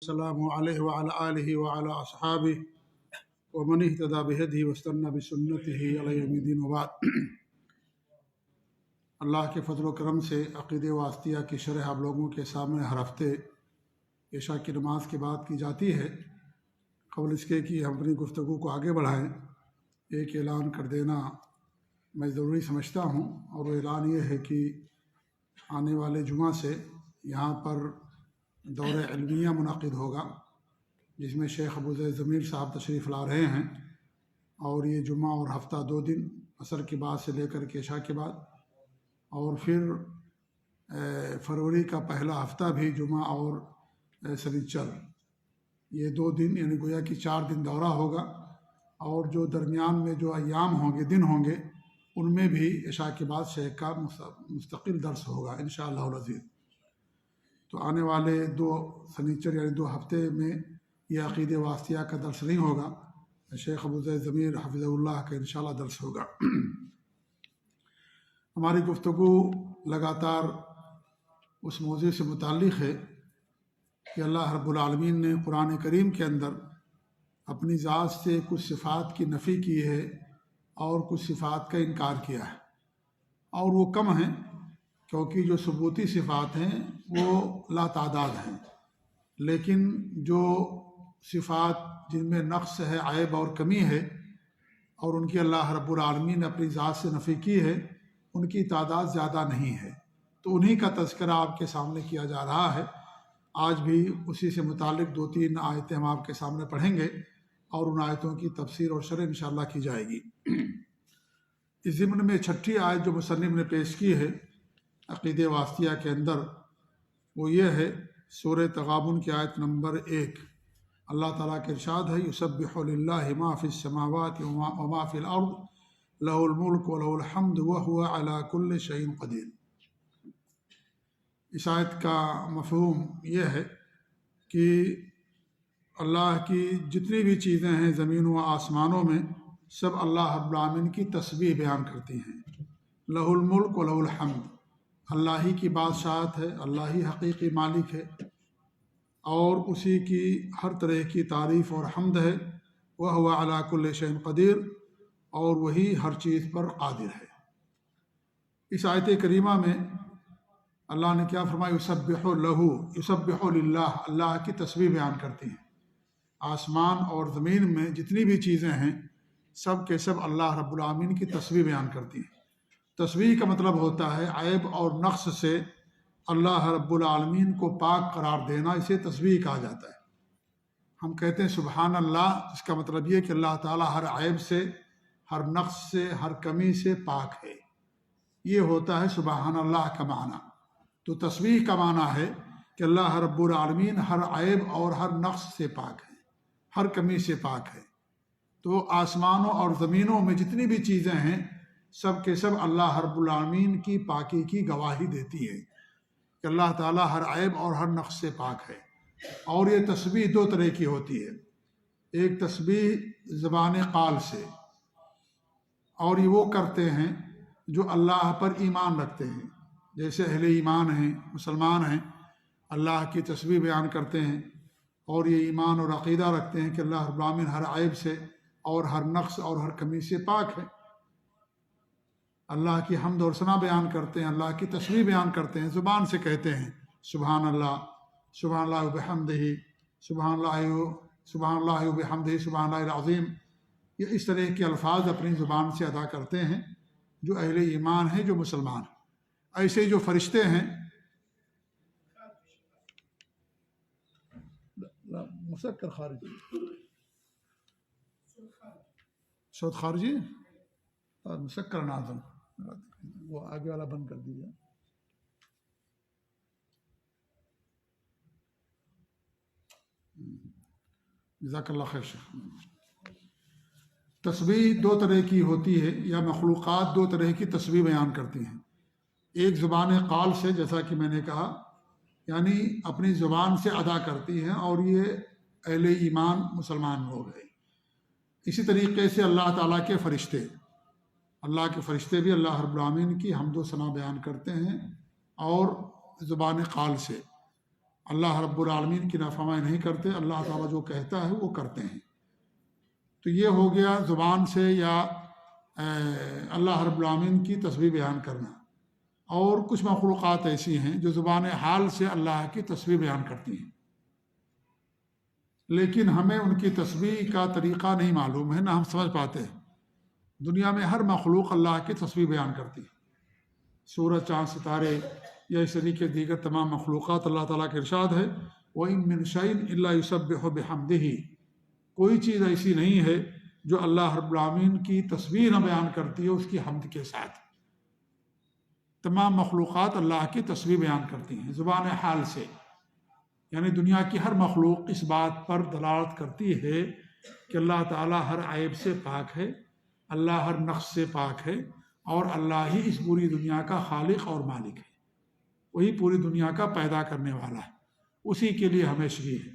والسلام علیہ وعلی آلہ وعلی اصحابہ ومن اہتدی بہدیہ واستنى بسنتہ الی یوم الدین وبعد۔ اللہ کے فضل و کرم سے عقیدہ واسطیہ کی شرح آپ لوگوں کے سامنے ہر ہفتے عشاء کی نماز کے بعد کی جاتی ہے۔ قبل اس کے کہ ہم اپنی گفتگو کو آگے بڑھائیں، ایک اعلان کر دینا میں ضروری سمجھتا ہوں، اور وہ اعلان یہ ہے کہ آنے والے جمعہ سے یہاں پر دورہ علمیہ منعقد ہوگا، جس میں شیخ ابو زید ضمیر صاحب تشریف لا رہے ہیں، اور یہ جمعہ اور ہفتہ 2 دن عصر کے بعد سے لے کر کے عشاء کے بعد، اور پھر فروری کا پہلا ہفتہ بھی جمعہ اور سنیچر، یہ 2 دن یعنی گویا کہ 4 دن دورہ ہوگا، اور جو درمیان میں جو ایام ہوں گے، دن ہوں گے، ان میں بھی عشاء کے بعد شیخ کا مستقل درس ہوگا انشاءاللہ العزیز۔ تو آنے والے 2 سنیچر یعنی 2 ہفتے میں یہ عقیدہ واسطیہ کا درس نہیں ہوگا، شیخ ابو زید ضمیر حفظہ اللہ کا انشاءاللہ درس ہوگا۔ ہماری گفتگو لگاتار اس موضوع سے متعلق ہے کہ اللہ رب العالمین نے قرآن کریم کے اندر اپنی ذات سے کچھ صفات کی نفی کی ہے اور کچھ صفات کا انکار کیا ہے، اور وہ کم ہیں، کیونکہ جو ثبوتی صفات ہیں وہ لا تعداد ہیں، لیکن جو صفات جن میں نقص ہے، عیب اور کمی ہے، اور ان کی اللہ رب العالمین نے اپنی ذات سے نفی کی ہے، ان کی تعداد زیادہ نہیں ہے، تو انہی کا تذکرہ آپ کے سامنے کیا جا رہا ہے۔ آج بھی اسی سے متعلق 2-3 آیتیں ہم آپ کے سامنے پڑھیں گے، اور ان آیتوں کی تفسیر اور شرح انشاءاللہ کی جائے گی۔ اس ضمن میں 6ٹھی آیت جو مصنف نے پیش کی ہے عقیدہ واسطیہ کے اندر، وہ یہ ہے سورہ تغابن کی آیت نمبر 1۔ اللہ تعالیٰ کے ارشاد ہے، یسبح للہ ما فی السماوات وما فی الارض لہ الملک ولہ الحمد وہو علی کل شیء قدیر۔ اس آیت کا مفہوم یہ ہے کہ اللہ کی جتنی بھی چیزیں ہیں زمین و آسمانوں میں، سب اللہ رب العالمین کی تسبیح بیان کرتی ہیں۔ لہ الملک ولہ الحمد، اللہ ہی کی بادشاہت ہے، اللہ ہی حقیقی مالک ہے، اور اسی کی ہر طرح کی تعریف اور حمد ہے۔ وہو علی کل شیء قدیر، اور وہی ہر چیز پر قادر ہے۔ اس آیت کریمہ میں اللہ نے کیا فرمایا؟ یسبح لہ، یسبح للہ، اللہ کی تسبیح بیان کرتی ہیں۔ آسمان اور زمین میں جتنی بھی چیزیں ہیں، سب کے سب اللہ رب العالمین کی تسبیح بیان کرتی ہیں۔ تسبیح کا مطلب ہوتا ہے عیب اور نقص سے اللہ رب العالمین کو پاک قرار دینا، اسے تسبیح کہا جاتا ہے۔ ہم کہتے ہیں سبحان اللہ، اس کا مطلب یہ کہ اللہ تعالیٰ ہر عیب سے، ہر نقص سے، ہر کمی سے پاک ہے، یہ ہوتا ہے سبحان اللہ کا معنی۔ تو تسبیح کا معنی ہے کہ اللہ رب العالمین ہر عیب اور ہر نقص سے پاک ہے، ہر کمی سے پاک ہے۔ تو آسمانوں اور زمینوں میں جتنی بھی چیزیں ہیں، سب کے سب اللہ رب العالمین کی پاکی کی گواہی دیتی ہے کہ اللہ تعالیٰ ہر عیب اور ہر نقص سے پاک ہے۔ اور یہ تسبیح 2 طرح کی ہوتی ہے، ایک تسبیح زبان قال سے، اور یہ وہ کرتے ہیں جو اللہ پر ایمان رکھتے ہیں، جیسے اہل ایمان ہیں، مسلمان ہیں، اللہ کی تسبیح بیان کرتے ہیں، اور یہ ایمان اور عقیدہ رکھتے ہیں کہ اللہ رب العالمین ہر عیب سے اور ہر نقص اور ہر کمی سے پاک ہے۔ اللہ کی حمد اور ثنا بیان کرتے ہیں، اللہ کی تسبیح بیان کرتے ہیں، زبان سے کہتے ہیں سبحان اللہ، سبحان اللہ وبحمدہ، سبحان اللہ وبحمدہ، سبحان اللہ العظیم۔ یہ اس طرح کے الفاظ اپنی زبان سے ادا کرتے ہیں جو اہل ایمان ہیں، جو مسلمان ہیں۔ ایسے جو فرشتے ہیں، مسکر خارجی، صوت خارجی، مسکر نازل، وہ آگے والا بند کر دیجیے۔ جزاک اللہ خیر شیخ۔ تسبیح 2 طرح کی ہوتی ہے، یا مخلوقات 2 طرح کی تسبیح بیان کرتی ہیں۔ ایک زبان قال سے، جیسا کہ میں نے کہا، یعنی اپنی زبان سے ادا کرتی ہیں، اور یہ اہل ایمان مسلمان لوگ ہیں۔ اسی طریقے سے اللہ تعالیٰ کے فرشتے، اللہ کے فرشتے بھی اللہ رب العالمین کی حمد و ثنا بیان کرتے ہیں، اور زبان قال سے، اللہ رب العالمین کی نافرمانی نہیں کرتے، اللہ تعالیٰ جو کہتا ہے وہ کرتے ہیں۔ تو یہ ہو گیا زبان سے یا اللہ رب العالمین کی تسبیح بیان کرنا۔ اور کچھ مخلوقات ایسی ہیں جو زبان حال سے اللہ کی تسبیح بیان کرتی ہیں، لیکن ہمیں ان کی تسبیح کا طریقہ نہیں معلوم ہے، نہ ہم سمجھ پاتے ہیں۔ دنیا میں ہر مخلوق اللہ کی تسبیح بیان کرتی ہے، سورج، چاند، ستارے یا اس طریقے دیگر تمام مخلوقات۔ اللہ تعالیٰ کا ارشاد ہے وَإِن مِّن شَيْءٍ إِلَّا يُسَبِّحُ بِحَمْدِهِ، کوئی چیز ایسی نہیں ہے جو اللہ رب العالمین کی تسبیح نہ بیان کرتی ہے اس کی حمد کے ساتھ۔ تمام مخلوقات اللہ کی تسبیح بیان کرتی ہیں زبان حال سے، یعنی دنیا کی ہر مخلوق اس بات پر دلالت کرتی ہے کہ اللہ تعالیٰ ہر عیب سے پاک ہے، اللہ ہر نقص سے پاک ہے، اور اللہ ہی اس پوری دنیا کا خالق اور مالک ہے، وہی پوری دنیا کا پیدا کرنے والا ہے، اسی کے لیے ہمیشگی ہے،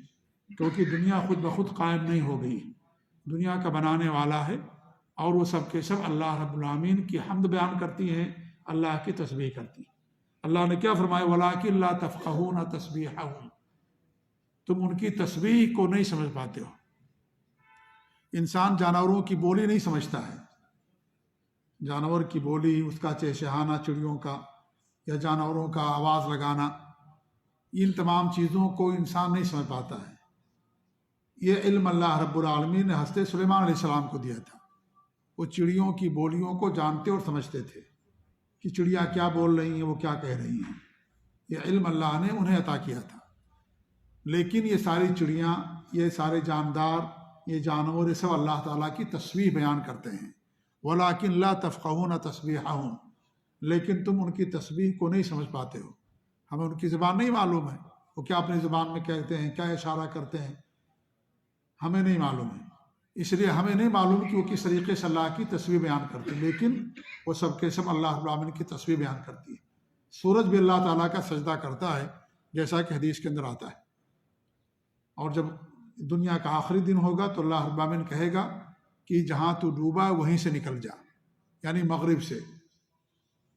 کیونکہ دنیا خود بخود قائم نہیں ہو گئی، دنیا کا بنانے والا ہے، اور وہ سب کے سب اللہ رب العالمین کی حمد بیان کرتی ہیں، اللہ کی تسبیح کرتی ہیں۔ اللہ نے کیا فرمایا وَلَٰكِن لَا تَفْقَهُونَ تَسْبِيحَهُمْ، تم ان کی تسبیح کو نہیں سمجھ پاتے ہو۔ انسان جانوروں کی بولی نہیں سمجھتا ہے، جانور کی بولی، اس کا چہچہانا، چڑیوں کا یا جانوروں کا آواز لگانا، ان تمام چیزوں کو انسان نہیں سمجھ پاتا ہے۔ یہ علم اللہ رب العالمین نے حضرت سلیمان علیہ السلام کو دیا تھا، وہ چڑیوں کی بولیوں کو جانتے اور سمجھتے تھے کہ چڑیا کیا بول رہی ہیں، وہ کیا کہہ رہی ہیں، یہ علم اللہ نے انہیں عطا کیا تھا۔ لیکن یہ ساری چڑیاں، یہ سارے جاندار، یہ جانور، یہ سب اللہ تعالیٰ کی تسبیح بیان کرتے ہیں۔ وَلَٰكِن لَا تَفْقَهُونَ تَسْبِيحَهُمْ، لیکن تم ان کی تسبیح کو نہیں سمجھ پاتے ہو، ہمیں ان کی زبان نہیں معلوم ہے، وہ کیا اپنی زبان میں کہتے ہیں، کیا اشارہ کرتے ہیں، ہمیں نہیں معلوم ہے، اس لیے ہمیں نہیں معلوم کہ وہ کس طریقے سے اللہ کی تسبیح بیان کرتے ہیں، لیکن وہ سب کے سب اللہ رب العالمین کی تسبیح بیان کرتی ہے۔ سورج بھی اللہ تعالیٰ کا سجدہ کرتا ہے، جیسا کہ حدیث کے اندر آتا ہے، اور جب دنیا کا آخری دن ہوگا تو اللہ رب العالمین کہے گا کہ جہاں تو ڈوبا وہیں سے نکل جا، یعنی مغرب سے۔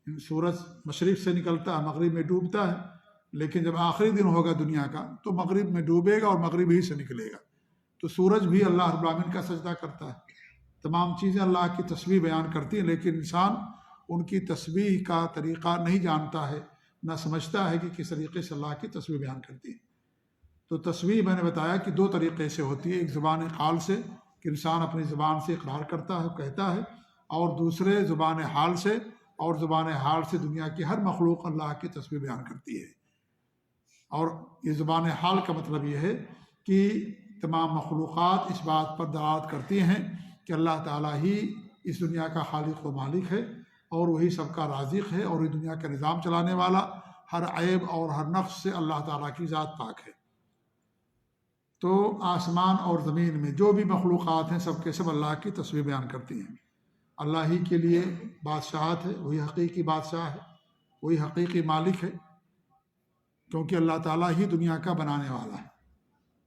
سورج مشرق سے نکلتا ہے، مغرب میں ڈوبتا ہے، لیکن جب آخری دن ہوگا دنیا کا تو مغرب میں ڈوبے گا اور مغرب ہی سے نکلے گا۔ تو سورج بھی اللہ رب العالمین کا سجدہ کرتا ہے، تمام چیزیں اللہ کی تسبیح بیان کرتی ہیں، لیکن انسان ان کی تسبیح کا طریقہ نہیں جانتا ہے، نہ سمجھتا ہے کہ کس طریقے سے اللہ کی تسبیح بیان کرتی ہے۔ تو تسبیح میں نے بتایا کہ دو طریقے سے ہوتی ہے، ایک زبان قال سے کہ انسان اپنی زبان سے اقرار کرتا ہے، کہتا ہے، اور دوسرے زبان حال سے، اور زبان حال سے دنیا کی ہر مخلوق اللہ کی تسبیح بیان کرتی ہے۔ اور یہ زبان حال کا مطلب یہ ہے کہ تمام مخلوقات اس بات پر دلالت کرتی ہیں کہ اللہ تعالیٰ ہی اس دنیا کا خالق و مالک ہے، اور وہی سب کا رازق ہے، اور یہ دنیا کا نظام چلانے والا، ہر عیب اور ہر نقص سے اللہ تعالیٰ کی ذات پاک ہے۔ تو آسمان اور زمین میں جو بھی مخلوقات ہیں سب کے سب اللہ کی تسبیح بیان کرتی ہیں۔ اللہ ہی کے لیے بادشاہت ہے، وہی حقیقی بادشاہ ہے، وہی حقیقی مالک ہے، کیونکہ اللہ تعالیٰ ہی دنیا کا بنانے والا ہے۔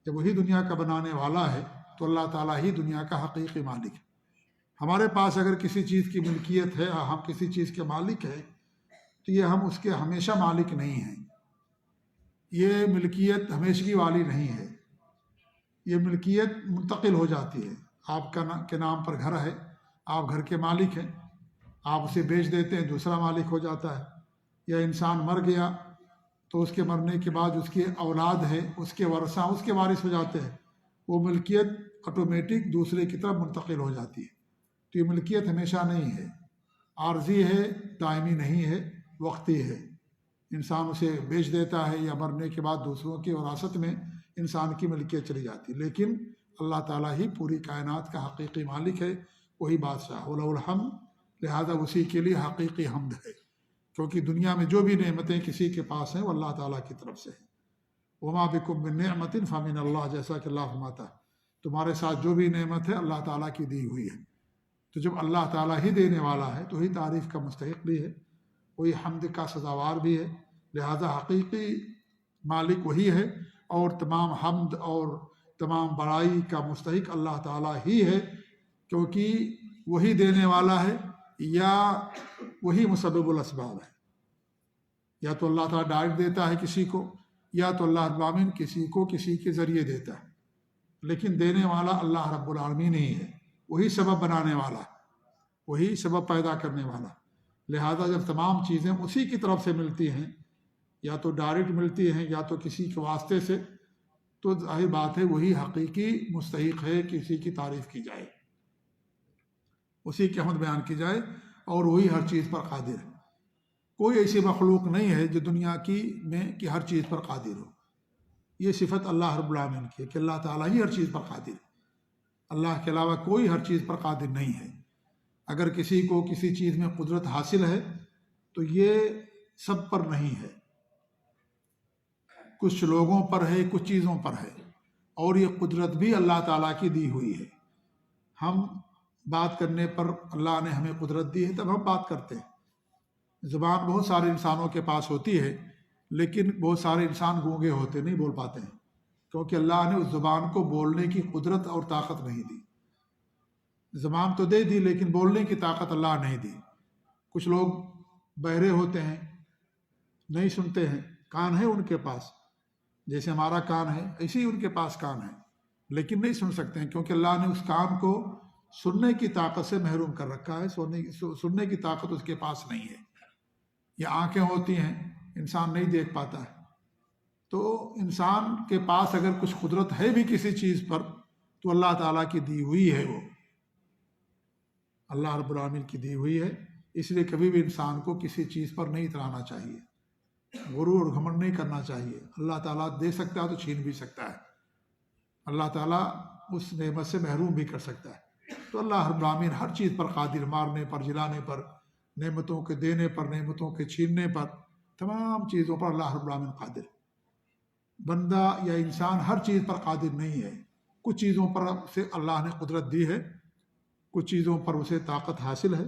جب وہی دنیا کا بنانے والا ہے تو اللہ تعالیٰ ہی دنیا کا حقیقی مالک ہے۔ ہمارے پاس اگر کسی چیز کی ملکیت ہے، ہم کسی چیز کے مالک ہیں، تو یہ ہم اس کے ہمیشہ مالک نہیں ہیں، یہ ملکیت ہمیشگی والی نہیں ہے، یہ ملکیت منتقل ہو جاتی ہے۔ آپ کے نام پر گھر ہے، آپ گھر کے مالک ہیں، آپ اسے بیچ دیتے ہیں، دوسرا مالک ہو جاتا ہے، یا انسان مر گیا تو اس کے مرنے کے بعد اس کی اولاد ہے، اس کے ورثہ اس کے وارث ہو جاتے ہیں، وہ ملکیت آٹومیٹک دوسرے کی طرف منتقل ہو جاتی ہے۔ تو یہ ملکیت ہمیشہ نہیں ہے، عارضی ہے، دائمی نہیں ہے، وقتی ہے۔ انسان اسے بیچ دیتا ہے یا مرنے کے بعد دوسروں کی وراثت میں انسان کی ملکیت چلی جاتی ہے، لیکن اللہ تعالیٰ ہی پوری کائنات کا حقیقی مالک ہے، وہی بادشاہ، وَلَهُ الْحَمْدُ، لہذا اسی کے لیے حقیقی حمد ہے، کیونکہ دنیا میں جو بھی نعمتیں کسی کے پاس ہیں وہ اللہ تعالیٰ کی طرف سے ہیں۔ وَمَا بِكُم مِّن نِّعْمَةٍ فَمِنَ اللَّهِ، جیسا کہ اللہ فرماتا ہے تمہارے ساتھ جو بھی نعمت ہے اللہ تعالیٰ کی دی ہوئی ہے۔ تو جب اللہ تعالیٰ ہی دینے والا ہے تو وہی تعریف کا مستحق بھی ہے، وہی حمد کا سزاوار بھی ہے، لہذا حقیقی مالک وہی ہے، اور تمام حمد اور تمام بڑائی کا مستحق اللہ تعالیٰ ہی ہے، کیونکہ وہی دینے والا ہے یا وہی مسبب الاسباب ہے۔ یا تو اللہ تعالیٰ ڈائریکٹ دیتا ہے کسی کو، یا تو اللہ رب العالمین کسی کو کسی کے ذریعے دیتا ہے، لیکن دینے والا اللہ رب العالمین ہی ہے، وہی سبب بنانے والا، وہی سبب پیدا کرنے والا۔ لہذا جب تمام چیزیں اسی کی طرف سے ملتی ہیں، یا تو ڈائریکٹ ملتی ہیں یا تو کسی کے واسطے سے، تو ظاہر بات ہے وہی حقیقی مستحق ہے کہ اسی کی تعریف کی جائے، اسی کی حمد بیان کی جائے، اور وہی ہر چیز پر قادر ہے۔ کوئی ایسی مخلوق نہیں ہے جو دنیا کی میں کہ ہر چیز پر قادر ہو۔ یہ صفت اللہ رب العالمین کی ہے کہ اللہ تعالیٰ ہی ہر چیز پر قادر ہے، اللہ کے علاوہ کوئی ہر چیز پر قادر نہیں ہے۔ اگر کسی کو کسی چیز میں قدرت حاصل ہے تو یہ سب پر نہیں ہے، کچھ لوگوں پر ہے، کچھ چیزوں پر ہے، اور یہ قدرت بھی اللہ تعالیٰ کی دی ہوئی ہے۔ ہم بات کرنے پر اللہ نے ہمیں قدرت دی ہے تب ہم بات کرتے ہیں۔ زبان بہت سارے انسانوں کے پاس ہوتی ہے، لیکن بہت سارے انسان گونگے ہوتے نہیں، بول پاتے ہیں، کیونکہ اللہ نے اس زبان کو بولنے کی قدرت اور طاقت نہیں دی۔ زبان تو دے دی لیکن بولنے کی طاقت اللہ نہیں دی۔ کچھ لوگ بہرے ہوتے ہیں، نہیں سنتے ہیں، کان ہے ان کے پاس، جیسے ہمارا کان ہے ایسے ہی ان کے پاس کان ہے، لیکن نہیں سن سکتے ہیں، کیونکہ اللہ نے اس کان کو سننے کی طاقت سے محروم کر رکھا ہے، سننے کی طاقت اس کے پاس نہیں ہے۔ یا آنکھیں ہوتی ہیں، انسان نہیں دیکھ پاتا ہے۔ تو انسان کے پاس اگر کچھ قدرت ہے بھی کسی چیز پر تو اللہ تعالیٰ کی دی ہوئی ہے، وہ اللہ رب العالمین کی دی ہوئی ہے۔ اس لیے کبھی بھی انسان کو کسی چیز پر نہیں اترانا چاہیے، غرور اور گھمنڈ نہیں کرنا چاہیے۔ اللہ تعالیٰ دے سکتا ہے تو چھین بھی سکتا ہے، اللہ تعالیٰ اس نعمت سے محروم بھی کر سکتا ہے۔ تو اللہ رب العالمین ہر چیز پر قادر، مارنے پر، جلانے پر، نعمتوں کے دینے پر، نعمتوں کے چھیننے پر، تمام چیزوں پر اللہ رب العالمین قادر۔ بندہ یا انسان ہر چیز پر قادر نہیں ہے، کچھ چیزوں پر سے اللہ نے قدرت دی ہے، کچھ چیزوں پر اسے طاقت حاصل ہے،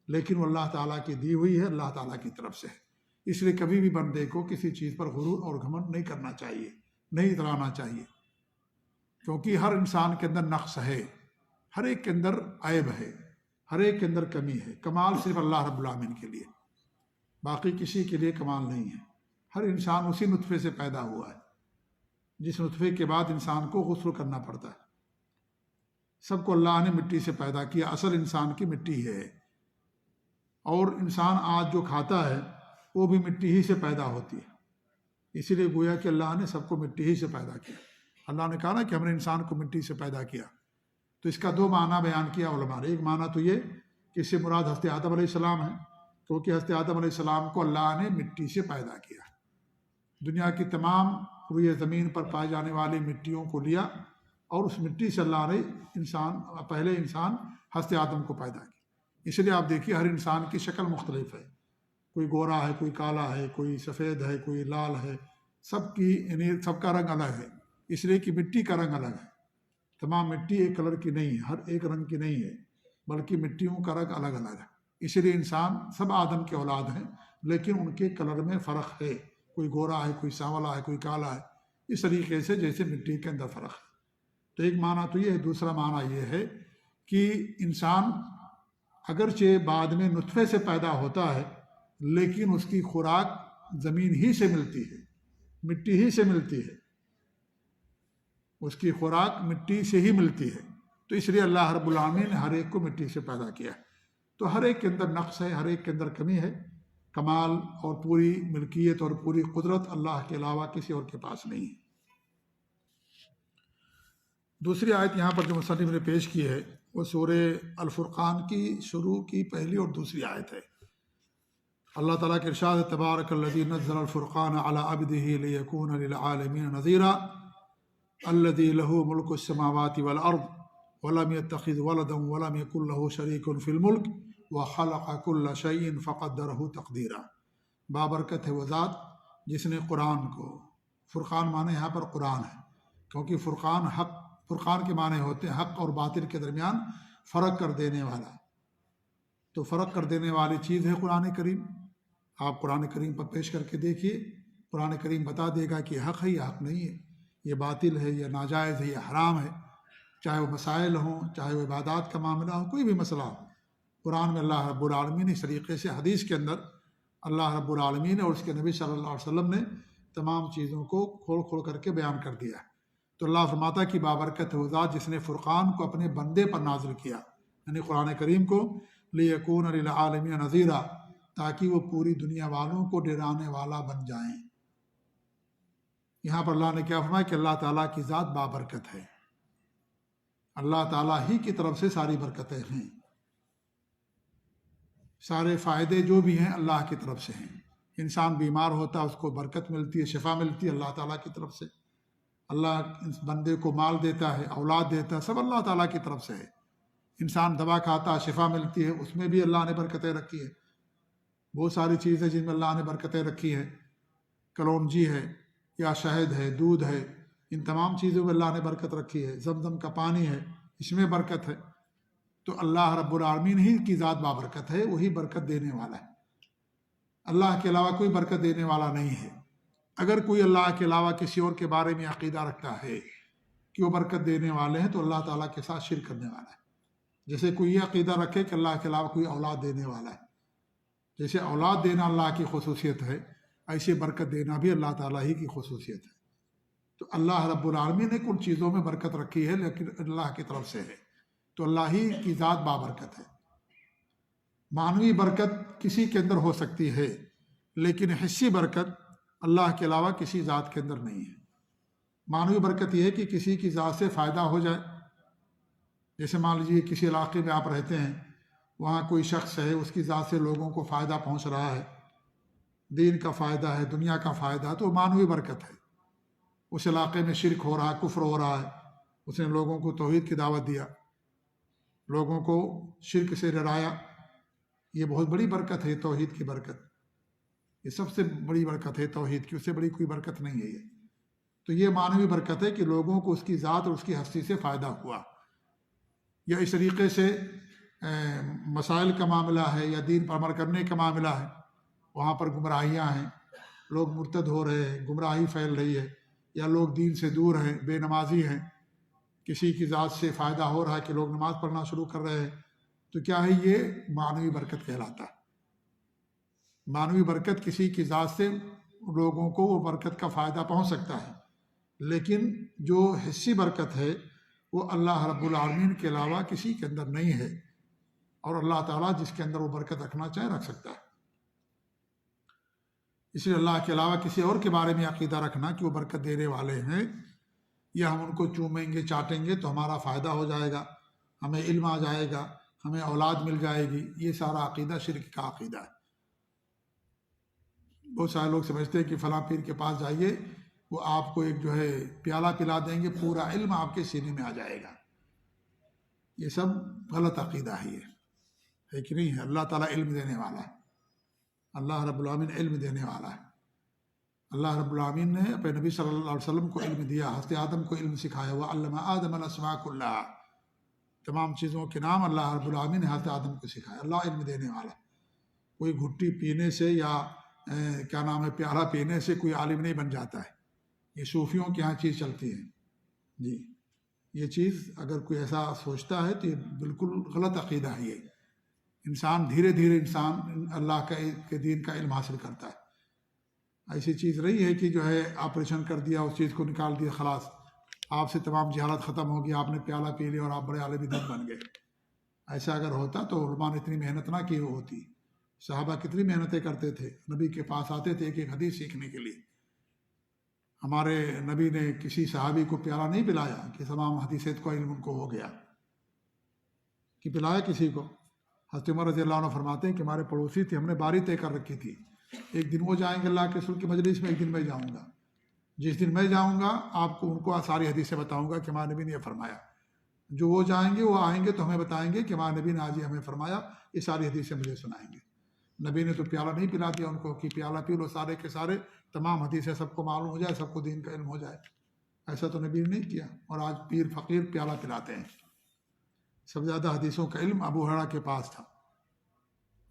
لیکن وہ اللہ تعالیٰ کی دی ہوئی ہے، اللہ تعالیٰ کی طرف سے ہے۔ اس لیے کبھی بھی بندے کو کسی چیز پر غرور اور گھمنڈ نہیں کرنا چاہیے، نہیں اترانا چاہیے، کیونکہ ہر انسان کے اندر نقص ہے، ہر ایک کے اندر عیب ہے، ہر ایک کے اندر کمی ہے۔ کمال صرف اللہ رب العالمین کے لیے، باقی کسی کے لیے کمال نہیں ہے۔ ہر انسان اسی نطفے سے پیدا ہوا ہے، جس نطفے کے بعد انسان کو غسل کرنا پڑتا ہے۔ سب کو اللہ نے مٹی سے پیدا کیا، اصل انسان کی مٹی ہے، اور انسان آج جو کھاتا ہے وہ بھی مٹی ہی سے پیدا ہوتی ہے۔ اسی لیے گویا کہ اللہ نے سب کو مٹی ہی سے پیدا کیا۔ اللہ نے کہا نا کہ ہم نے انسان کو مٹی سے پیدا کیا، تو اس کا دو معنی بیان کیا علماء نے۔ ایک معنی تو یہ کہ اس سے مراد حضرت آدم علیہ السلام ہے، کیونکہ حضرت آدم علیہ السلام کو اللہ نے مٹی سے پیدا کیا۔ دنیا کی تمام روئے زمین پر پائے جانے والی مٹیوں کو لیا، اور اس مٹی سے اللہ نے پہلے انسان حضرت آدم کو پیدا کیا۔ اس لیے آپ دیکھیے ہر انسان کی شکل مختلف ہے، کوئی گورا ہے، کوئی کالا ہے، کوئی سفید ہے، کوئی لال ہے، سب کا رنگ الگ ہے، اس لیے کہ مٹی کا رنگ الگ ہے۔ تمام مٹی ایک کلر کی نہیں ہے، ہر ایک رنگ کی نہیں ہے، بلکہ مٹیوں کا رنگ الگ الگ ہے۔ اس لیے انسان سب آدم کے اولاد ہیں، لیکن ان کے کلر میں فرق ہے، کوئی گورا ہے، کوئی سانولا ہے، کوئی کالا ہے، اس طریقے سے جیسے مٹی کے اندر فرق ہے۔ تو ایک معنی تو یہ ہے، دوسرا معنی یہ ہے کہ انسان اگرچہ بعد میں نطفے سے پیدا ہوتا ہے، لیکن اس کی خوراک زمین ہی سے ملتی ہے، مٹی ہی سے ملتی ہے، اس کی خوراک مٹی سے ہی ملتی ہے۔ تو اس لیے اللہ رب العالمین نے ہر ایک کو مٹی سے پیدا کیا ہے۔ تو ہر ایک کے اندر نقص ہے، ہر ایک کے اندر کمی ہے۔ کمال اور پوری ملکیت اور پوری قدرت اللہ کے علاوہ کسی اور کے پاس نہیں ہے۔ دوسری آیت یہاں پر جو مصنف نے پیش کی ہے وہ سورہ الفرقان کی شروع کی پہلی اور دوسری آیت ہے۔ اللہ تعالیٰ کے ارشاد ہے، تبارک الذی نزل الفرقان علی عبدہ لیکون للعالمین نذیرا الذی لہ ملک السماوات والارض ولم يتخذ ولدا ولم يكن له شریک فی الملک وخلق كل شیء فقدرہ تقدیرا۔ بابرکت ہے وہ ذات جس نے قرآن کو، فرقان معنی یہاں پر قرآن ہے، کیونکہ فرقان کے معنی ہوتے ہیں حق اور باطل کے درمیان فرق کر دینے والا۔ تو فرق کر دینے والی چیز ہے قرآن کریم۔ آپ قرآن کریم پر پیش کر کے دیکھیے، قرآن کریم بتا دے گا کہ یہ حق ہے یا حق نہیں ہے، یہ باطل ہے یا ناجائز ہے یا حرام ہے، چاہے وہ مسائل ہوں، چاہے وہ عبادات کا معاملہ ہو، کوئی بھی مسئلہ ہو۔ قرآن میں اللہ رب العالمین اس طریقے سے، حدیث کے اندر اللہ رب العالمین اور اس کے نبی صلی اللہ علیہ وسلم نے تمام چیزوں کو کھول کھول کر کے بیان کر دیا ہے۔ تو اللہ فرماتا کہ بابرکت ہے وہ ذات جس نے فرقان کو اپنے بندے پر نازل کیا، یعنی قرآن کریم کو، لیکون للعالمین نذیرا، تاکہ وہ پوری دنیا والوں کو ڈرانے والا بن جائیں۔ یہاں پر اللہ نے کیا فرمایا کہ اللہ تعالیٰ کی ذات بابرکت ہے، اللہ تعالیٰ ہی کی طرف سے ساری برکتیں ہیں، سارے فائدے جو بھی ہیں اللہ کی طرف سے ہیں۔ انسان بیمار ہوتا ہے اس کو برکت ملتی ہے، شفا ملتی ہے اللہ تعالیٰ کی طرف سے۔ اللہ اس بندے کو مال دیتا ہے، اولاد دیتا ہے، سب اللہ تعالیٰ کی طرف سے ہے۔ انسان دوا کھاتا ہے، شفا ملتی ہے، اس میں بھی اللہ نے برکتیں رکھی ہے۔ بہت ساری چیزیں جن میں اللہ نے برکتیں رکھی ہیں، کلونجی ہے یا شہد ہے، دودھ ہے، ان تمام چیزوں میں اللہ نے برکت رکھی ہے۔ زمزم کا پانی ہے، اس میں برکت ہے۔ تو اللہ رب العالمین ہی کی ذات بابرکت ہے، وہی برکت دینے والا ہے، اللہ کے علاوہ کوئی برکت دینے والا نہیں ہے۔ اگر کوئی اللہ کے علاوہ کسی اور کے بارے میں عقیدہ رکھتا ہے کہ وہ برکت دینے والے ہیں تو اللہ تعالیٰ کے ساتھ شرک کرنے والا ہے۔ جیسے کوئی یہ عقیدہ رکھے کہ اللہ کے علاوہ کوئی اولاد دینے والا ہے، جیسے اولاد دینا اللہ کی خصوصیت ہے، ایسے برکت دینا بھی اللہ تعالیٰ ہی کی خصوصیت ہے۔ تو اللہ رب العالمین نے کن چیزوں میں برکت رکھی ہے لیکن اللہ کی طرف سے ہے، تو اللہ ہی کی ذات بابرکت ہے۔ معنوی برکت کسی کے اندر ہو سکتی ہے لیکن حصی برکت اللہ کے علاوہ کسی ذات کے اندر نہیں ہے۔ معنوی برکت یہ ہے کہ کسی کی ذات سے فائدہ ہو جائے، جیسے مان لیجیے کسی علاقے میں آپ رہتے ہیں، وہاں کوئی شخص ہے، اس کی ذات سے لوگوں کو فائدہ پہنچ رہا ہے، دین کا فائدہ ہے، دنیا کا فائدہ ہے، تو معنوی برکت ہے۔ اس علاقے میں شرک ہو رہا ہے، کفر ہو رہا ہے، اس نے لوگوں کو توحید کی دعوت دیا، لوگوں کو شرک سے ڈرایا، یہ بہت بڑی برکت ہے، توحید کی برکت، یہ سب سے بڑی برکت ہے توحید کی، اس سے بڑی کوئی برکت نہیں ہے یہ۔ تو یہ معنوی برکت ہے کہ لوگوں کو اس کی ذات اور اس کی ہستی سے فائدہ ہوا۔ یا اس طریقے سے مسائل کا معاملہ ہے یا دین پر عمل کرنے کا معاملہ ہے، وہاں پر گمراہیاں ہیں، لوگ مرتد ہو رہے ہیں، گمراہی پھیل رہی ہے، یا لوگ دین سے دور ہیں، بے نمازی ہیں، کسی کی ذات سے فائدہ ہو رہا ہے کہ لوگ نماز پڑھنا شروع کر رہے ہیں، تو کیا ہے یہ معنوی برکت کہلاتا ہے۔ معنوی برکت کسی کی ذات سے لوگوں کو وہ برکت کا فائدہ پہنچ سکتا ہے، لیکن جو حصی برکت ہے وہ اللہ رب العالمین کے علاوہ کسی کے اندر نہیں ہے، اور اللہ تعالیٰ جس کے اندر وہ برکت رکھنا چاہے رکھ سکتا ہے۔ اس لیے اللہ کے علاوہ کسی اور کے بارے میں عقیدہ رکھنا کہ وہ برکت دینے والے ہیں، یا ہم ان کو چومیں گے چاٹیں گے تو ہمارا فائدہ ہو جائے گا، ہمیں علم آ جائے گا، ہمیں اولاد مل جائے گی، یہ سارا عقیدہ شرک کا عقیدہ ہے۔ بہت سارے لوگ سمجھتے ہیں کہ فلاں پیر کے پاس جائیے، وہ آپ کو ایک جو ہے پیالہ پلا دیں گے، پورا علم آپ کے سینے میں آ جائے گا۔ یہ سب غلط عقیدہ ہے کہ نہیں ہے؟ اللہ تعالیٰ علم دینے والا ہے، اللہ رب العالمین علم دینے والا ہے۔ اللہ رب العالمین نے اپنے نبی صلی اللہ علیہ وسلم کو علم دیا، حضرت آدم کو علم سکھایا ہوا، علم آدم الاسماء کلھا، تمام چیزوں کے نام اللہ رب العالمین نے حضرت آدم کو سکھایا۔ اللہ علم دینے والا ہے۔ کوئی گھٹی پینے سے یا کیا نام ہے پیالہ پینے سے کوئی عالم نہیں بن جاتا ہے، یہ صوفیوں کے یہاں چیز چلتی ہے جی۔ یہ چیز اگر کوئی ایسا سوچتا ہے تو یہ بالکل غلط عقیدہ ہے۔ یہ انسان دھیرے دھیرے انسان اللہ کے دین کا علم حاصل کرتا ہے۔ ایسی چیز رہی ہے کہ جو ہے آپریشن کر دیا، اس چیز کو نکال دیا، خلاص آپ سے تمام جہالت ختم ہوگی، آپ نے پیالہ پی لیا اور آپ بڑے عالم دین بن گئے۔ ایسا اگر ہوتا تو علماء نے اتنی محنت نہ کی ہوتی۔ صحابہ کتنی محنتیں کرتے تھے، نبی کے پاس آتے تھے ایک ایک حدیث سیکھنے کے لیے۔ ہمارے نبی نے کسی صحابی کو پیالہ نہیں پلایا کہ تمام حدیث کا علم ان کو ہو گیا، کہ پلایا کسی کو۔ حضرت عمر رضی اللہ عنہ فرماتے ہیں کہ ہمارے پڑوسی تھے، ہم نے باری طے کر رکھی تھی، ایک دن وہ جائیں گے اللہ کے رسول کی مجلس میں، ایک دن میں جاؤں گا۔ جس دن میں جاؤں گا آپ کو ان کو ساری حدیثیں بتاؤں گا کہ ہمارے نبی نے یہ فرمایا۔ جو وہ جائیں گے وہ آئیں گے تو ہمیں بتائیں گے کہ ہمارے نبی نے آج یہ ہمیں فرمایا، یہ ساری حدیثیں مجھے سنائیں گے۔ نبی نے تو پیالہ نہیں پلا دیا ان کو کہ پیالہ پی لو سارے کے سارے، تمام حدیثیں سب کو معلوم ہو جائے، سب کو دین کا علم ہو جائے، ایسا تو نبی نے نہیں کیا۔ اور آج پیر فقیر پیالہ پلاتے ہیں۔ سب سے زیادہ حدیثوں کا علم ابو ہریرہ کے پاس تھا۔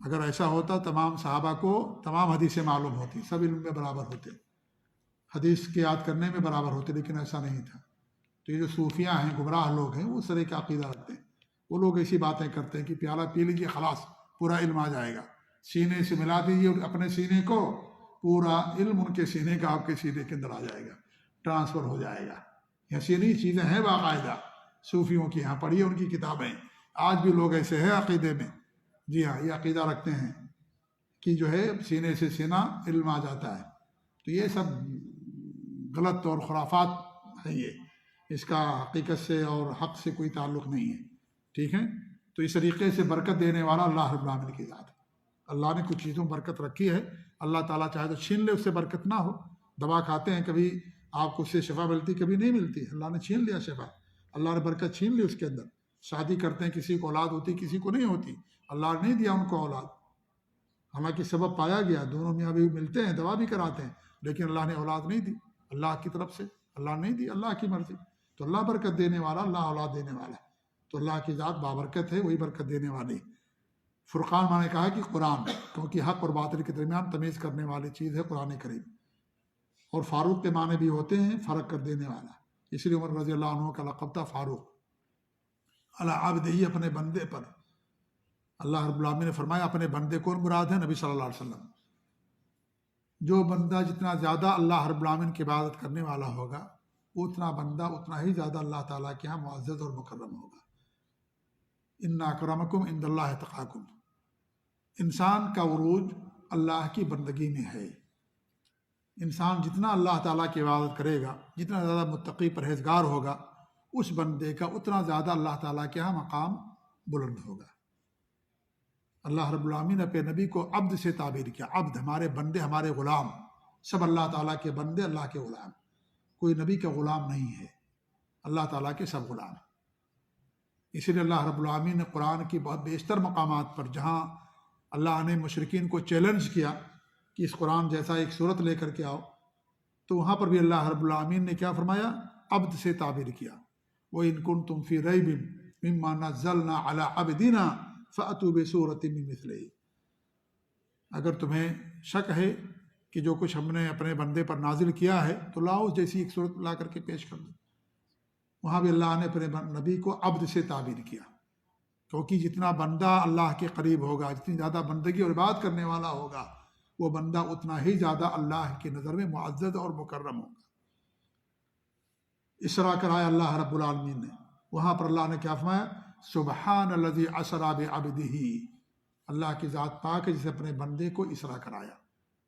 اگر ایسا ہوتا تمام صحابہ کو تمام حدیثیں معلوم ہوتی، سب علم میں برابر ہوتے، حدیث کی یاد کرنے میں برابر ہوتے، لیکن ایسا نہیں تھا۔ تو یہ جو صوفیاں ہیں، گمراہ لوگ ہیں، وہ اس طرح کا عقیدہ رکھتے ہیں۔ وہ لوگ ایسی باتیں کرتے ہیں کہ پیالہ پی لیجیے خلاص پورا علم آ جائے گا، سینے سے ملا دیجیے اپنے سینے کو پورا علم ان کے سینے کا آپ کے سینے کے اندر آ جائے گا، ٹرانسفر ہو جائے گا۔ ایسی نہیں چیزیں ہیں باقاعدہ، صوفیوں کی یہاں پڑھیے ان کی کتابیں، آج بھی لوگ ایسے ہیں عقیدے میں، جی ہاں یہ عقیدہ رکھتے ہیں کہ جو ہے سینے سے سینہ علم آ جاتا ہے۔ تو یہ سب غلط اور خرافات ہے، یہ اس کا حقیقت سے اور حق سے کوئی تعلق نہیں ہے، ٹھیک ہے۔ تو اس طریقے سے برکت دینے والا اللہ رب العالمین کی ذات ہے۔ اللہ نے کچھ چیزوں میں برکت رکھی ہے، اللہ تعالیٰ چاہے تو چھین لے، اس سے برکت نہ ہو۔ دوا کھاتے ہیں، کبھی آپ کو اس سے شفا ملتی، کبھی نہیں ملتی، اللہ نے چھین لیا شفا، اللہ نے برکت چھین لی اس کے اندر۔ شادی کرتے ہیں، کسی کو اولاد ہوتی، کسی کو نہیں ہوتی، اللہ نے نہیں دیا ان کو اولاد، حالانکہ سبب پایا گیا، دونوں میاں بیوی ملتے ہیں، دوا بھی کراتے ہیں، لیکن اللہ نے اولاد نہیں دی، اللہ کی طرف سے اللہ نہیں دی، اللہ کی مرضی۔ تو اللہ برکت دینے والا، اللہ اولاد دینے والا ہے، تو اللہ کی ذات بابرکت ہے، وہی برکت دینے والی۔ فرقان میں نے کہا کہ قرآن، کیونکہ حق اور باطل کے درمیان تمیز کرنے والی چیز ہے قرآن کریم، اور فاروق کے معنی بھی ہوتے ہیں فرق کر دینے والا، اس لیے عمر رضی اللہ عنہ کا لقب تھا فاروق۔ اللہ عبدہ، اپنے بندے پر، اللہ رب العالمین نے فرمایا اپنے بندے کون مراد ہے؟ نبی صلی اللہ علیہ وسلم۔ جو بندہ جتنا زیادہ اللہ رب العالمین کی عبادت کرنے والا ہوگا، اتنا بندہ اتنا ہی زیادہ اللہ تعالیٰ کے یہاں معزز اور مکرم ہوگا۔ ان اکرمکم عند اللہ اتقاکم، انسان کا عروج اللہ کی بندگی میں ہے۔ انسان جتنا اللہ تعالیٰ کی عبادت کرے گا، جتنا زیادہ متقی پرہیزگار ہوگا، اس بندے کا اتنا زیادہ اللہ تعالیٰ کے یہاں مقام بلند ہوگا۔ اللہ رب العالمین نے اپنے نبی کو عبد سے تعبیر کیا، عبد ہمارے بندے، ہمارے غلام، سب اللہ تعالیٰ کے بندے، اللہ کے غلام، کوئی نبی کا غلام نہیں ہے، اللہ تعالیٰ کے سب غلام۔ اسی لیے اللہ رب العالمین نے قرآن کی بہت بیشتر مقامات پر جہاں اللہ نے مشرکین کو چیلنج کیا کہ اس قرآن جیسا ایک صورت لے کر کے آؤ، تو وہاں پر بھی اللہ رب العالمین نے کیا فرمایا؟ عبد سے تعبیر کیا۔ وَإِن كُنتُمْ فِي رَيْبٍ مِّمَّا نَزَّلْنَا عَلَىٰ عَبْدِنَا فَأْتُوا بِسُورَةٍ مِّن مِّثْلِهِ، اگر تمہیں شک ہے کہ جو کچھ ہم نے اپنے بندے پر نازل کیا ہے تو لاؤ جیسی ایک صورت لا کر کے پیش کر دو۔ وہاں بھی اللہ نے اپنے نبی کو عبد سے تعبیر کیا، کیونکہ جتنا بندہ اللہ کے قریب ہوگا، جتنی زیادہ بندگی اور عبادت کرنے والا ہوگا، وہ بندہ اتنا ہی زیادہ اللہ کی نظر میں معزز اور مکرم ہوگا۔ اسرا کرایا اللہ رب العالمین نے، وہاں پر اللہ نے کیا فرمایا؟ سبحان الذی اسری بعبدہ، اللہ کی ذات پاک ہے جس نے اپنے بندے کو اسرا کرایا۔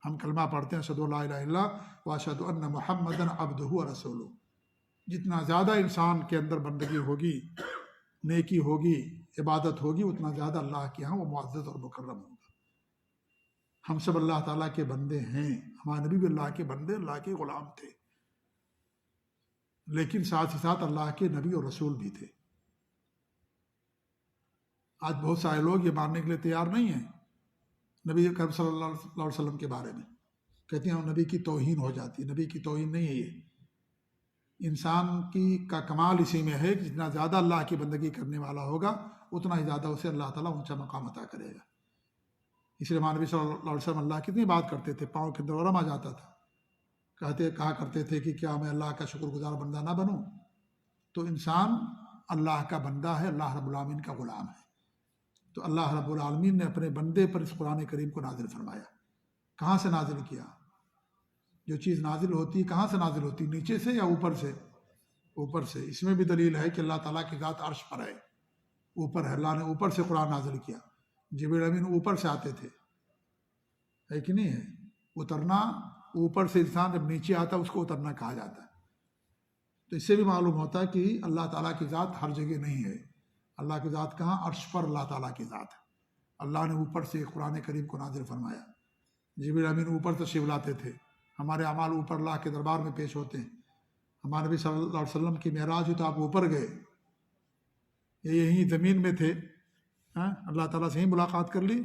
ہم کلمہ پڑھتے ہیں اشہد ان لا الہ الا اللہ واشہد ان محمدا عبدہ ورسولہ۔ جتنا زیادہ انسان کے اندر بندگی ہوگی، نیکی ہوگی، عبادت ہوگی، اتنا زیادہ اللہ کے ہاں وہ معزز اور مکرم ہوگا۔ ہم سب اللہ تعالیٰ کے بندے ہیں، ہمارے نبی بھی اللہ کے بندے، اللہ کے غلام تھے، لیکن ساتھ ہی ساتھ اللہ کے نبی اور رسول بھی تھے۔ آج بہت سارے لوگ یہ ماننے کے لیے تیار نہیں ہیں نبی کریم صلی اللہ علیہ وسلم کے بارے میں، کہتے ہیں نبی کی توہین ہو جاتی ہے۔ نبی کی توہین نہیں ہے، یہ انسان کا کمال اسی میں ہے کہ جتنا زیادہ اللہ کی بندگی کرنے والا ہوگا، اتنا ہی زیادہ اسے اللہ تعالیٰ اونچا مقام عطا کرے گا۔ اس لیے ہمارے نبی صلی اللہ علیہ وسلم اللہ کتنی بات کرتے تھے، پاؤں کے اندر ورم آ جاتا تھا، کہا کرتے تھے کہ کیا میں اللہ کا شکر گزار بندہ نہ بنوں؟ تو انسان اللہ کا بندہ ہے، اللہ رب العالمین کا غلام ہے۔ تو اللہ رب العالمین نے اپنے بندے پر اس قرآن کریم کو نازل فرمایا۔ کہاں سے نازل کیا؟ جو چیز نازل ہوتی کہاں سے نازل ہوتی؟ نیچے سے یا اوپر سے؟ اوپر سے۔ اس میں بھی دلیل ہے کہ اللہ تعالیٰ کی ذات عرش پر ہے، اوپر ہے، اللہ نے اوپر سے قرآن نازل کیا۔ جبریل امین اوپر سے آتے تھے، ہے کہ نہیں ہے؟ اترنا اوپر سے، انسان جب نیچے آتا ہے اس کو اترنا کہا جاتا ہے۔ تو اس سے بھی معلوم ہوتا ہے کہ اللہ تعالیٰ کی ذات ہر جگہ نہیں ہے۔ اللہ کی ذات کہاں؟ عرش پر اللہ تعالیٰ کی ذات ہے۔ اللہ نے اوپر سے قرآن کریم کو نازل فرمایا۔ جبریل امین اوپر تشریف لاتے تھے، ہمارے اعمال اوپر اللہ کے دربار میں پیش ہوتے ہیں۔ ہمارے نبی صلی اللہ علیہ وسلم کی معراج ہوئی تو آپ اوپر گئے، یہیں زمین میں تھے، اللہ تعالیٰ سے ہی ملاقات کر لی؟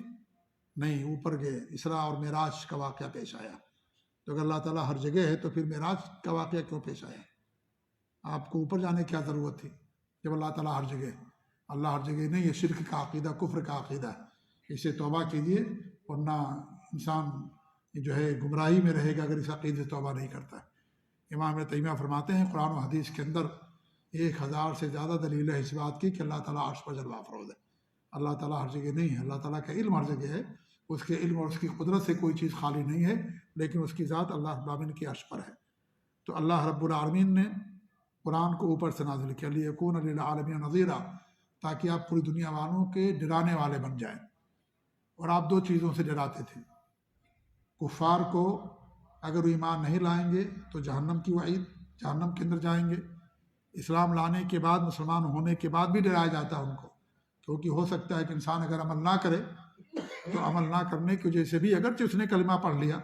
نہیں، اوپر گئے، اسراء اور معراج کا واقعہ پیش آیا۔ تو اگر اللہ تعالیٰ ہر جگہ ہے تو پھر معراج کا واقعہ کیوں پیش آیا؟ آپ کو اوپر جانے کی کیا ضرورت تھی جب اللہ تعالیٰ ہر جگہ ہے؟ اللہ ہر جگہ نہیں، یہ شرک کا عقیدہ، کفر کا عقیدہ ہے، اسے توبہ کیجیے، ورنہ انسان جو ہے گمراہی میں رہے گا اگر اس عقیدے سے توبہ نہیں کرتا ہے۔ امام ابن تیمیہ فرماتے ہیں قرآن و حدیث کے اندر 1000 سے زیادہ دلیل ہے اس بات کی کہ اللہ تعالیٰ عرش پر جلوہ افروز ہے۔ اللہ تعالیٰ ہر جگہ نہیں ہے، اللہ تعالیٰ کا علم ہر جگہ ہے، اس کے علم اور اس کی قدرت سے کوئی چیز خالی نہیں ہے، لیکن اس کی ذات اللہ رب العالمین کی عرش پر ہے۔ تو اللہ رب العالمین نے قرآن کو اوپر سے نازل کیا، لیکون للعالمین نذیرا، تاکہ آپ پوری دنیا والوں کے ڈرانے والے بن جائیں۔ اور آپ دو چیزوں سے ڈراتے تھے، کفار کو اگر وہ ایمان نہیں لائیں گے تو جہنم کی وعید، جہنم کے اندر جائیں گے۔ اسلام لانے کے بعد، مسلمان ہونے کے بعد بھی ڈرایا جاتا ہے ان کو، کیونکہ ہو سکتا ہے کہ انسان اگر عمل نہ کرے تو عمل نہ کرنے کی وجہ سے بھی اگرچہ اس نے کلمہ پڑھ لیا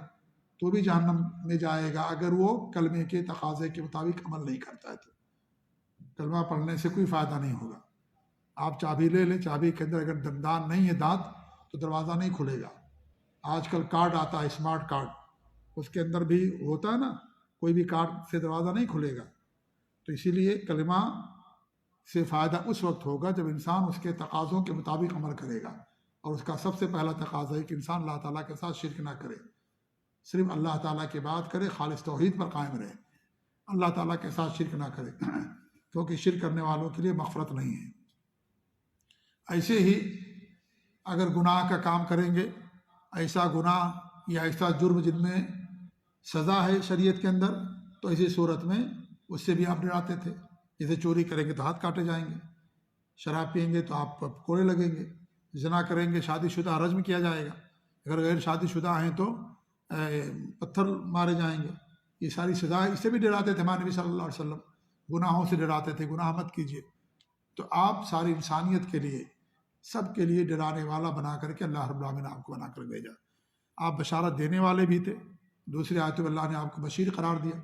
تو بھی جہنم میں جائے گا، اگر وہ کلمے کے تقاضے کے مطابق عمل نہیں کرتا ہے تو کلمہ پڑھنے سے کوئی فائدہ نہیں ہوگا۔ آپ چابی لے لیں، چابی کے اندر اگر دندان نہیں ہے، دانت، تو دروازہ نہیں کھلے گا۔ آج کل کارڈ آتا ہے، اسمارٹ کارڈ، اس کے اندر بھی ہوتا ہے نا، کوئی بھی کارڈ سے دروازہ نہیں کھلے گا۔ تو اسی لیے کلمہ سے فائدہ اس وقت ہوگا جب انسان اس کے تقاضوں کے مطابق عمل کرے گا، اور اس کا سب سے پہلا تقاضا ہے کہ انسان اللہ تعالیٰ کے ساتھ شرک نہ کرے، صرف اللہ تعالیٰ کی بات کرے، خالص توحید پر قائم رہے، اللہ تعالیٰ کے ساتھ شرک نہ کرے، کیونکہ شرک کرنے والوں کے لیے مغفرت نہیں ہے۔ ایسے ہی اگر گناہ کا کام کریں گے، ایسا گناہ یا ایسا جرم جن میں سزا ہے شریعت کے اندر، تو ایسی صورت میں اس سے بھی آپ ڈراتے تھے۔ جیسے چوری کریں گے تو ہاتھ کاٹے جائیں گے، شراب پئیں گے تو آپ پر کوڑے لگیں گے، زنا کریں گے شادی شدہ رجم کیا جائے گا، اگر غیر شادی شدہ ہیں تو پتھر مارے جائیں گے۔ یہ ساری سزائیں، اس سے بھی ڈراتے تھے ہمارے نبی صلی اللہ علیہ وسلم، گناہوں سے ڈراتے تھے، گناہ مت کیجیے۔ تو آپ ساری انسانیت کے لیے، سب کے لیے ڈرانے والا بنا کر کے اللہ رب العالمین نے آپ کو بنا کر بھیجا۔ آپ بشارت دینے والے بھی تھے، دوسری آیت میں اللہ نے آپ کو بشیر قرار دیا۔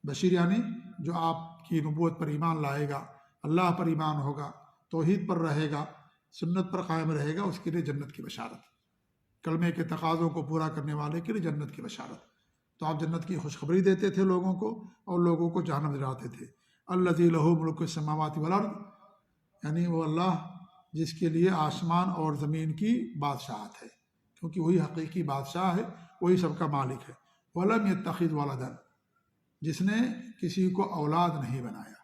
بشیر یعنی جو آپ کی نبوت پر ایمان لائے گا، اللہ پر ایمان ہوگا، توحید پر رہے گا، سنت پر قائم رہے گا، اس کے لیے جنت کی بشارت، کلمے کے تقاضوں کو پورا کرنے والے کے لیے جنت کی بشارت۔ تو آپ جنت کی خوشخبری دیتے تھے لوگوں کو، اور لوگوں کو جہنم دلاتے تھے۔ الذی لہ ملک السماوات والارض، یعنی وہ اللہ جس کے لیے آسمان اور زمین کی بادشاہت ہے، کیونکہ وہی حقیقی بادشاہ ہے، وہی سب کا مالک ہے۔ ولم یتخذ ولدا، جس نے کسی کو اولاد نہیں بنایا۔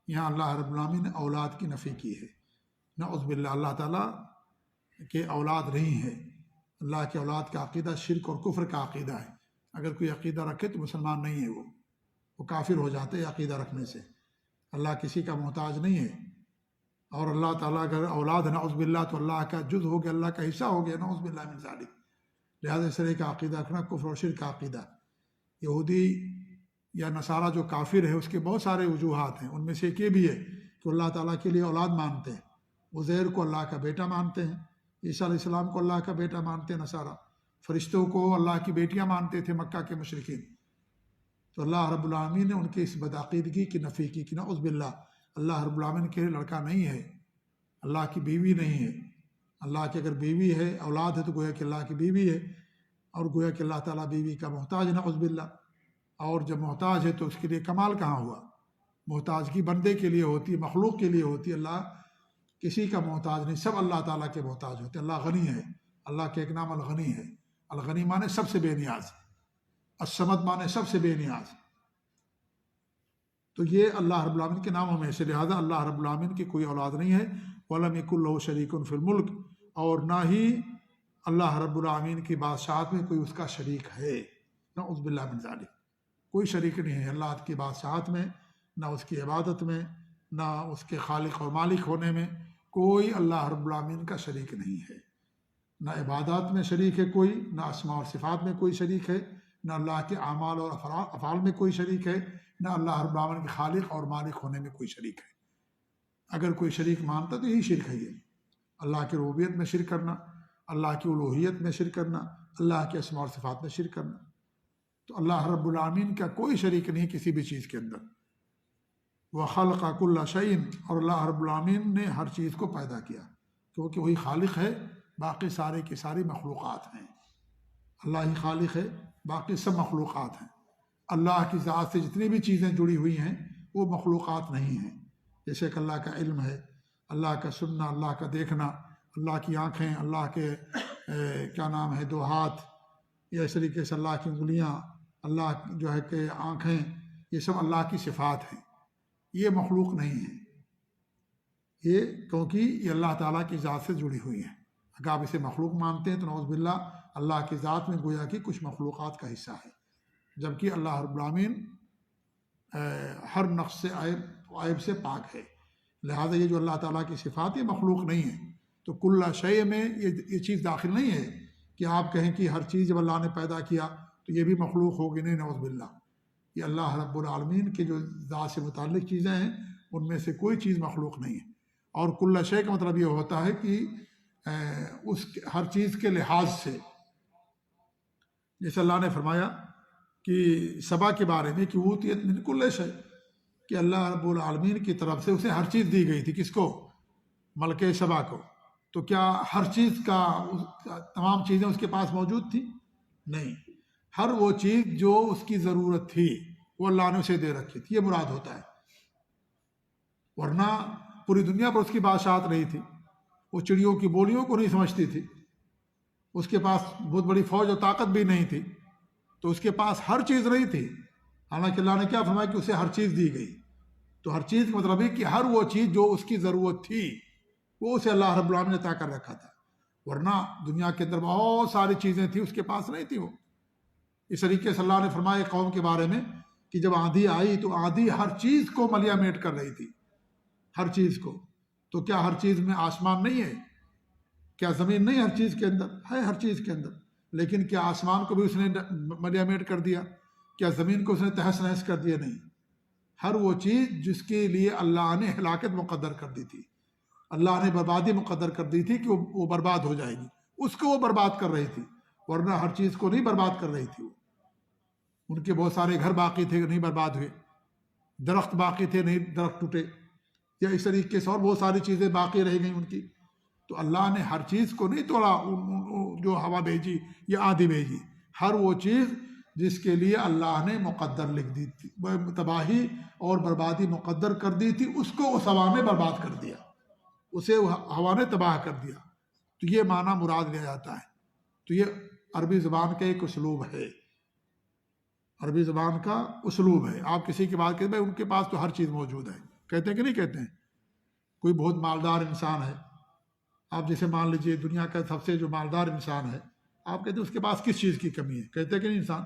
یہاں اللہ رب العالمین نے اولاد کی نفی کی ہے، نعوذ باللہ، اللہ تعالیٰ کے اولاد نہیں ہے۔ اللہ کے اولاد کا عقیدہ شرک اور کفر کا عقیدہ ہے۔ اگر کوئی عقیدہ رکھے تو مسلمان نہیں ہے، وہ کافر ہو جاتے ہیں عقیدہ رکھنے سے۔ اللہ کسی کا محتاج نہیں ہے، اور اللہ تعالیٰ اگر اولاد ہے نعوذ باللہ تو اللہ کا جز ہو گیا، اللہ کا حصہ ہو گیا، نعوذ باللہ من ذالک۔ لہٰذا اس طرح کا عقیدہ رکھنا کفر اور شرک کا عقیدہ۔ یہودی یا نصارہ جو کافر ہے، اس کے بہت سارے وجوہات ہیں، ان میں سے ایک یہ بھی ہے کہ اللہ تعالیٰ کے لیے اولاد مانتے ہیں، عزیر کو اللہ کا بیٹا مانتے ہیں، عیسیٰ علیہ السلام کو اللہ کا بیٹا مانتے ہیں نصارہ، فرشتوں کو اللہ کی بیٹیاں مانتے تھے مکہ کے مشرکین۔ تو اللہ رب العالمین نے ان کی اس بدعقیدگی کی نفی کی کہ نعوذ باللہ، اللہ رب العالمین کے لڑکا نہیں ہے، اللہ کی بیوی نہیں ہے۔ اللہ کی اگر بیوی ہے، اولاد ہے، تو گویا کہ اللہ کی بیوی ہے، اور گویا کہ اللہ تعالیٰ بیوی کا محتاج ہے نعوذ باللہ۔ اور جب محتاج ہے تو اس کے لیے کمال کہاں ہوا؟ محتاجگی بندے کے لیے ہوتی ہے، مخلوق کے لیے ہوتی ہے، اللہ کسی کا محتاج نہیں، سب اللہ تعالیٰ کے محتاج ہوتے ہیں۔ اللہ غنی ہے، اللہ کے ایک نام الغنی ہے۔ الغنی مانے سب سے بے نیاز، الصمد مانے سب سے بے نیاز۔ تو یہ اللہ رب العالمین کے ناموں میں سے، لہٰذا اللہ رب العالمین کی کوئی اولاد نہیں ہے۔ وَلَمْ يَكُنْ لَهُ شَرِيكٌ فِي الْمُلْكِ، اور نہ ہی اللہ رب العالمین کی بادشاہت میں کوئی اس کا شریک ہے، نعوذ باللہ من ذالک۔ کوئی شریک نہیں ہے اللہ کی بادشاہت میں، نہ اس کی عبادت میں، نہ اس کے خالق اور مالک ہونے میں، کوئی اللہ رب العالمین کا شریک نہیں ہے۔ نہ عبادات میں شریک ہے کوئی، نہ اسماء اور صفات میں کوئی شریک ہے، نہ اللہ کے اعمال اور افعال میں کوئی شریک ہے، نہ اللہ رب العالمین کے خالق اور مالک ہونے میں کوئی شریک ہے۔ اگر کوئی شریک مانتا تو یہی شرک ہے، یہ اللہ کی ربوبیت میں شرک کرنا، اللہ کی الوہیت میں شرک کرنا، اللہ کے اسماء اور صفات میں شرک کرنا۔ تو اللہ رب العالمین کا کوئی شریک نہیں کسی بھی چیز کے اندر۔ وَخَلَقَ كُلَّ شَيْءٍ، اور اللہ رب العالمین نے ہر چیز کو پیدا کیا، کیونکہ وہی خالق ہے، باقی سارے کی ساری مخلوقات ہیں۔ اللہ ہی خالق ہے، باقی سب مخلوقات ہیں۔ اللہ کی ذات سے جتنی بھی چیزیں جڑی ہوئی ہیں وہ مخلوقات نہیں ہیں، جیسے کہ اللہ کا علم ہے، اللہ کا سننا، اللہ کا دیکھنا، اللہ کی آنکھیں، اللہ کے کیا نام ہے، دو ہاتھ، یا اس طریقے سے اللہ کی انگلیاں، اللہ جو ہے کہ آنکھیں، یہ سب اللہ کی صفات ہیں، یہ مخلوق نہیں ہیں، یہ کیونکہ یہ اللہ تعالیٰ کی ذات سے جڑی ہوئی ہیں۔ اگر آپ اسے مخلوق مانتے ہیں تو نعوذ باللہ اللہ کی ذات میں گویا کہ کچھ مخلوقات کا حصہ ہے، جبکہ اللہ رب العالمین ہر نقص سے عیب سے پاک ہے۔ لہٰذا یہ جو اللہ تعالیٰ کی صفات یہ مخلوق نہیں ہے، تو کل شیء میں یہ چیز داخل نہیں ہے کہ آپ کہیں کہ ہر چیز جب اللہ نے پیدا کیا تو یہ بھی مخلوق ہوگی، نہیں، نعوذ باللہ۔ یہ اللہ رب العالمین کے جو ذات سے متعلق چیزیں ہیں ان میں سے کوئی چیز مخلوق نہیں ہے۔ اور کل شیء کا مطلب یہ ہوتا ہے کہ اس ہر چیز کے لحاظ سے، جیسے اللہ نے فرمایا کہ سبا کے بارے میں کہ اوتیت من کل شیء، کہ اللہ رب العالمین کی طرف سے اسے ہر چیز دی گئی تھی۔ کس کو؟ ملکہ سبا کو۔ تو کیا ہر چیز کا تمام چیزیں اس کے پاس موجود تھیں؟ نہیں، ہر وہ چیز جو اس کی ضرورت تھی وہ اللہ نے اسے دے رکھی تھی، یہ مراد ہوتا ہے۔ ورنہ پوری دنیا پر اس کی بادشاہت نہیں تھی، وہ چڑیوں کی بولیوں کو نہیں سمجھتی تھی، اس کے پاس بہت بڑی فوج اور طاقت بھی نہیں تھی، تو اس کے پاس ہر چیز نہیں تھی۔ حالانکہ اللہ نے کیا فرمایا کہ اسے ہر چیز دی گئی۔ تو ہر چیز کا مطلب ہے کہ ہر وہ چیز جو اس کی ضرورت تھی وہ اسے اللہ رب العالمین نے عطا کر رکھا تھا، ورنہ دنیا کے اندر بہت ساری چیزیں تھیں اس کے پاس نہیں تھی وہ۔ اس طریقے سے اللہ نے فرمایا قوم کے بارے میں کہ جب آندھی آئی تو آندھی ہر چیز کو ملیا میٹ کر رہی تھی، ہر چیز کو۔ تو کیا ہر چیز میں آسمان نہیں ہے؟ کیا زمین نہیں ہر چیز کے اندر ہے؟ ہر چیز کے اندر، لیکن کیا آسمان کو بھی اس نے ملیا میٹ کر دیا؟ کیا زمین کو اس نے تہس نہس کر دیا؟ نہیں، ہر وہ چیز جس کے لیے اللہ نے ہلاکت مقدر کر دی تھی، اللہ نے بربادی مقدر کر دی تھی کہ وہ برباد ہو جائے گی، اس کو وہ برباد کر رہی تھی، ورنہ ہر چیز کو نہیں برباد کر رہی تھی۔ ان کے بہت سارے گھر باقی تھے نہیں برباد ہوئے، درخت باقی تھے نہیں درخت ٹوٹے، یا اس طریقے سے اور بہت ساری چیزیں باقی رہ گئیں ان کی۔ تو اللہ نے ہر چیز کو نہیں توڑا، جو ہوا بھیجی یا آندھی بھیجی، ہر وہ چیز جس کے لیے اللہ نے مقدر لکھ دی تھی، تباہی اور بربادی مقدر کر دی تھی، اس کو اس ہوا میں برباد کر دیا، اسے ہوا نے تباہ کر دیا۔ تو یہ معنی مراد لیا جاتا ہے۔ تو یہ عربی زبان کا ایک اسلوب ہے، عربی زبان کا اسلوب ہے۔ آپ کسی کی بات کریں بھائی ان کے پاس تو ہر چیز موجود ہے، کہتے ہیں کہ نہیں کہتے ہیں؟ کوئی بہت مالدار انسان ہے، آپ جیسے مان لیجئے دنیا کا سب سے جو مالدار انسان ہے، آپ کہتے ہیں اس کے پاس کس چیز کی کمی ہے؟ کہتے ہیں کہ نہیں انسان؟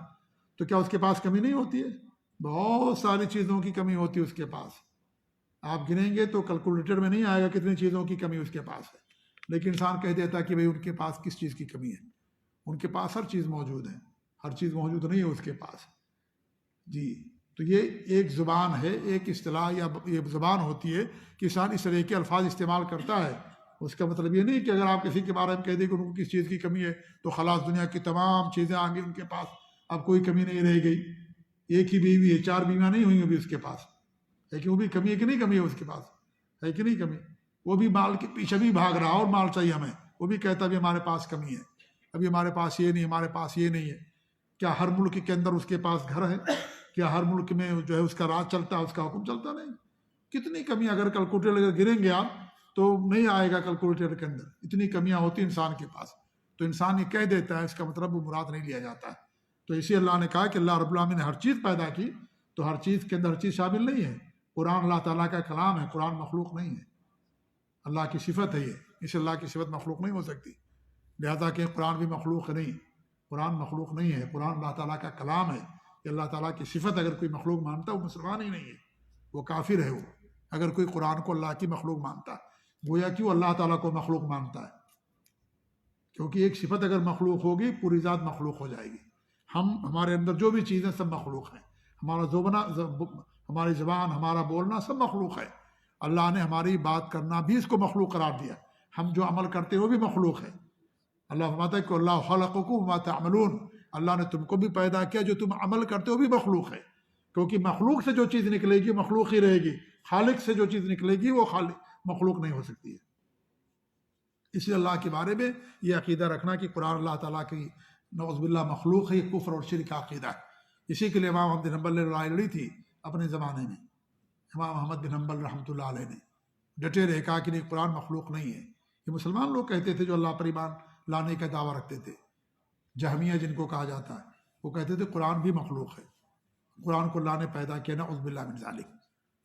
تو کیا اس کے پاس کمی نہیں ہوتی ہے؟ بہت ساری چیزوں کی کمی ہوتی ہے اس کے پاس، آپ گنیں گے تو کیلکولیٹر میں نہیں آئے گا کتنی چیزوں کی کمی اس کے پاس ہے۔ لیکن انسان کہہ دیتا کہ بھئی ان کے پاس کس چیز کی کمی ہے؟ ان کے پاس ہر چیز موجود ہے، ہر چیز موجود نہیں ہے اس کے پاس۔ جی، تو یہ ایک زبان ہے، ایک اصطلاح یا یہ زبان ہوتی ہے کہ انسان اس طرح کے الفاظ استعمال کرتا ہے۔ اس کا مطلب یہ نہیں کہ اگر آپ کسی کے بارے میں کہہ دیں کہ ان کو کس چیز کی کمی ہے تو خلاص دنیا کی تمام چیزیں آ گئی ان کے پاس، اب کوئی کمی نہیں رہ گئی۔ ایک ہی بیوی ہے، 4 بیویاں نہیں ہوئیں ابھی اس کے پاس، لیکن وہ بھی کمی ہے کہ نہیں کمی ہے اس کے پاس؟ ہے کہ نہیں کمی؟ وہ بھی مال کے پیچھے بھی بھاگ رہا اور مال چاہیے ہمیں، وہ بھی کہتا ابھی ہمارے پاس کمی ہے، ابھی ہمارے پاس یہ نہیں، ہمارے پاس یہ نہیں ہے۔ کیا ہر ملک کے اندر اس کے پاس گھر ہے؟ کیا ہر ملک میں جو ہے اس کا راج چلتا ہے، اس کا حکم چلتا؟ نہیں۔ کتنی کمی، اگر کیلکولیٹر اگر گریں گے آپ تو نہیں آئے گا کیلکولیٹر کے اندر، اتنی کمیاں ہوتی انسان کے پاس۔ تو انسان یہ کہہ دیتا ہے، اس کا مطلب وہ مراد نہیں لیا جاتا ہے۔ تو اسی اللہ نے کہا کہ اللہ رب العالمین نے ہر چیز پیدا کی، تو ہر چیز کے اندر ہر چیز شامل نہیں ہے۔ قرآن اللہ تعالیٰ کا کلام ہے، قرآن مخلوق نہیں ہے، اللہ کی صفت ہے یہ، اس اللہ کی صفت مخلوق نہیں ہو سکتی۔ لہذا کہ قرآن بھی مخلوق نہیں، قرآن مخلوق نہیں ہے، قرآن اللہ تعالیٰ کا کلام ہے، کہ اللہ تعالیٰ کی صفت اگر کوئی مخلوق مانتا ہے وہ مسلمان ہی نہیں ہے، وہ کافر ہے۔ وہ اگر کوئی قرآن کو اللہ کی مخلوق مانتا ہے، گویا کہ وہ اللہ تعالیٰ کو مخلوق مانتا ہے، کیونکہ ایک صفت اگر مخلوق ہوگی پوری ذات مخلوق ہو جائے گی۔ ہمارے اندر جو بھی چیزیں سب مخلوق ہیں، ہماری زبان، ہمارا بولنا سب مخلوق ہے۔ اللہ نے ہماری بات کرنا بھی اس کو مخلوق قرار دیا، ہم جو عمل کرتے ہیں وہ بھی مخلوق ہے۔ اللہ فرماتا ہے کہ اللہ خلقکم وما تعملون، اللہ نے تم کو بھی پیدا کیا، جو تم عمل کرتے ہو بھی مخلوق ہے، کیونکہ مخلوق سے جو چیز نکلے گی مخلوق ہی رہے گی، خالق سے جو چیز نکلے گی وہ مخلوق نہیں ہو سکتی ہے۔ اس لیے اللہ کے بارے میں یہ عقیدہ رکھنا کہ قرآن اللہ تعالیٰ کی نعوذ باللہ مخلوق ہے، یہ کفر اور شرک کا عقیدہ ہے۔ اسی کے لیے امام احمد بن حنبل نے رائے لڑی تھی اپنے زمانے میں، امام احمد بن حنبل رحمۃ اللہ علیہ نے ڈٹے رہے، کہا کہ نہیں قرآن مخلوق نہیں ہے۔ یہ مسلمان لوگ کہتے تھے جو اللہ پر ایمان لانے کا دعویٰ رکھتے تھے، جہمیہ جن کو کہا جاتا ہے، وہ کہتے تھے قرآن بھی مخلوق ہے، قرآن کو اللہ نے پیدا کیا، نعوذ باللہ من ذالک۔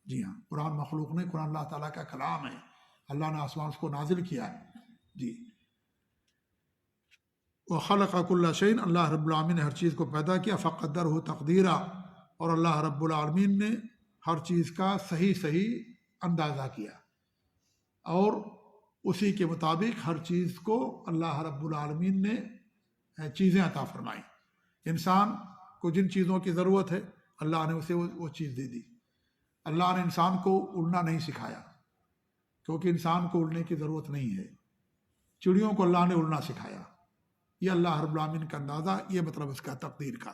جی ہاں، قرآن مخلوق نہیں، قرآن اللہ تعالیٰ کا کلام ہے، اللہ نے آسمان کو نازل کیا ہے۔ جی، وخلق كل شيء، اللہ رب العالمین نے ہر چیز کو پیدا کیا، فقدرہ تقدیرا، اور اللہ رب العالمین نے ہر چیز کا صحیح اندازہ کیا، اور اسی کے مطابق ہر چیز کو اللہ رب العالمین نے چیزیں عطا فرمائیں۔ انسان کو جن چیزوں کی ضرورت ہے اللہ نے اسے وہ چیز دے دی۔ اللہ نے انسان کو اڑنا نہیں سکھایا، کیونکہ انسان کو اڑنے کی ضرورت نہیں ہے۔ چڑیوں کو اللہ نے اڑنا سکھایا۔ یہ اللہ رب العالمین کا اندازہ، یہ مطلب اس کا تقدیر کا،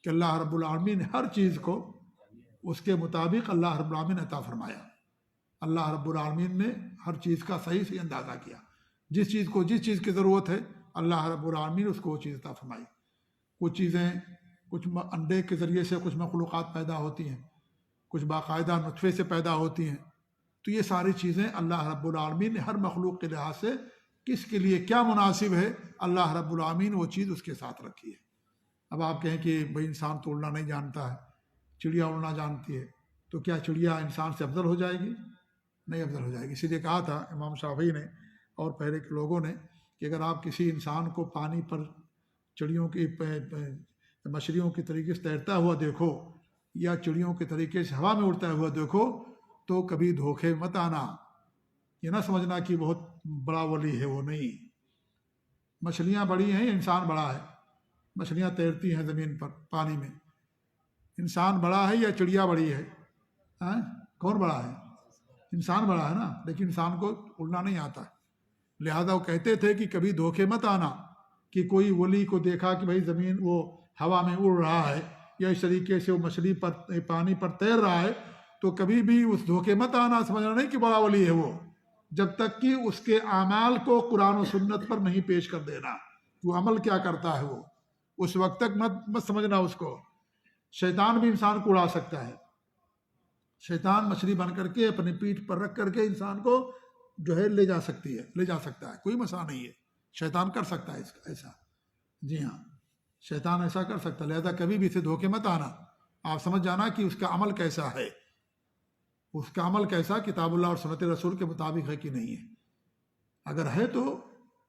کہ اللہ رب العالمین نے ہر چیز کو اس کے مطابق اللہ رب العالمین نے عطا فرمایا۔ اللہ رب العالمین نے ہر چیز کا صحیح اندازہ کیا۔ جس چیز کی ضرورت ہے اللہ رب العالمین اس کو وہ چیز عطا فرمائی۔ کچھ چیزیں، کچھ انڈے کے ذریعے سے کچھ مخلوقات پیدا ہوتی ہیں، کچھ باقاعدہ نطفے سے پیدا ہوتی ہیں، تو یہ ساری چیزیں اللہ رب العالمین نے ہر مخلوق کے لحاظ سے کس کے لیے کیا مناسب ہے، اللہ رب العالمین وہ چیز اس کے ساتھ رکھی ہے۔ اب آپ کہیں کہ بھائی انسان تو اڑنا نہیں جانتا ہے، چڑیا اڑنا جانتی ہے، تو کیا چڑیا انسان سے افضل ہو جائے گی؟ نہیں افضل ہو جائے گی۔ اسی لیے کہا تھا امام شافعی نے اور پہلے کے لوگوں نے کہ اگر آپ کسی انسان کو پانی پر چڑیوں کی مچھلیوں کے طریقے سے تیرتا ہوا دیکھو، یا چڑیوں کے طریقے سے ہوا میں اڑتا ہوا دیکھو، تو کبھی دھوکے مت آنا، یہ نہ سمجھنا کہ بہت بڑا ولی ہے، وہ نہیں۔ مچھلیاں بڑی ہیں، انسان بڑا ہے۔ مچھلیاں تیرتی ہیں زمین پر، پانی میں۔ انسان بڑا ہے یا چڑیا بڑی ہے؟ کون بڑا ہے؟ انسان بڑا ہے نا، لیکن انسان کو اڑنا نہیں آتا، لہذا وہ کہتے تھے کہ کبھی دھوکے مت آنا کہ کوئی ولی کو دیکھا کہ بھائی زمین وہ ہوا میں اڑ رہا ہے یا اس طریقے سے وہ مچھلی پر پانی پر تیر رہا ہے، تو کبھی بھی اس دھوکے مت آنا، سمجھنا نہیں کہ بڑا ولی ہے وہ، جب تک کہ اس کے اعمال کو قرآن و سنت پر نہیں پیش کر دینا، وہ عمل کیا کرتا ہے وہ، اس وقت تک مت سمجھنا اس کو۔ شیطان بھی انسان کو اڑا سکتا ہے، شیطان مچھلی بن کر کے اپنی پیٹھ پر رکھ کر کے انسان کو جو ہے لے جا سکتا ہے، کوئی مسئلہ نہیں ہے، شیطان کر سکتا ہے ایسا، جی ہاں شیطان ایسا کر سکتا ہے، لہذا کبھی بھی اسے دھوکے مت آنا، آپ سمجھ جانا کہ اس کا عمل کیسا ہے، اس کا عمل کیسا کتاب اللہ اور سنت رسول کے مطابق ہے کہ نہیں ہے۔ اگر ہے تو